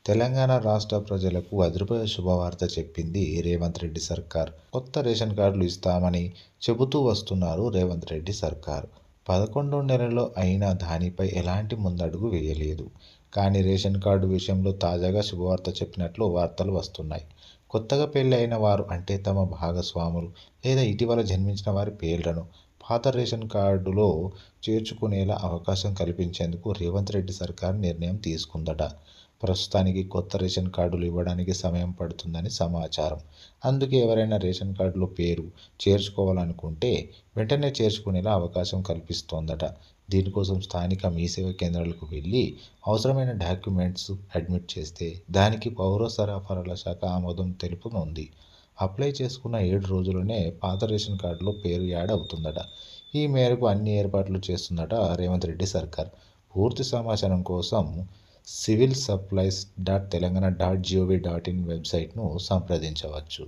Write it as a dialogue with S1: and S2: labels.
S1: తెలంగాణ రాష్ట్ర ప్రజలకు అదిరిపోయే శుభవార్త చెప్పింది రేవంత్ రెడ్డి సర్కార్. కొత్త రేషన్ కార్డులు ఇస్తామని చెబుతూ వస్తున్నారు రేవంత్ రెడ్డి సర్కార్. 11 నెలలు అయినా దానిపై ఎలాంటి ముందడుగు వేయలేదు. కానీ రేషన్ కార్డు విషయంలో తాజాగా శుభవార్త చెప్పినట్లు వార్తలు వస్తున్నాయి. కొత్తగా పెళ్లి అయిన వారు అంటే తమ భాగస్వాములు లేదా ఇటీవల జన్మించిన వారి పేర్లను పాత రేషన్ కార్డులో చేర్చుకునేలా అవకాశం కల్పించేందుకు రేవంత్ రెడ్డి సర్కార్ నిర్ణయం తీసుకుందట. ప్రస్తుతానికి కొత్త రేషన్ కార్డులు ఇవ్వడానికి సమయం పడుతుందని సమాచారం. అందుకే ఎవరైనా రేషన్ కార్డులో పేరు చేర్చుకోవాలనుకుంటే వెంటనే చేర్చుకునేలా అవకాశం కల్పిస్తోందట. దీనికోసం స్థానిక మీసేవ కేంద్రాలకు వెళ్లి అవసరమైన డాక్యుమెంట్స్ అడ్మిట్ చేస్తే దానికి పౌర సరఫరాల శాఖ ఆమోదం తెలుపనుంది. అప్లై చేసుకున్న 7 రోజుల్లోనే పాత రేషన్ కార్డులో పేరు యాడ్ అవుతుందట. ఈ మేరకు అన్ని ఏర్పాట్లు చేస్తుందట రేవంత్ రెడ్డి సర్కార్. పూర్తి సమాచారం కోసం civilsupplies.telangana.gov.in వెబ్సైట్ను సంప్రదించవచ్చు.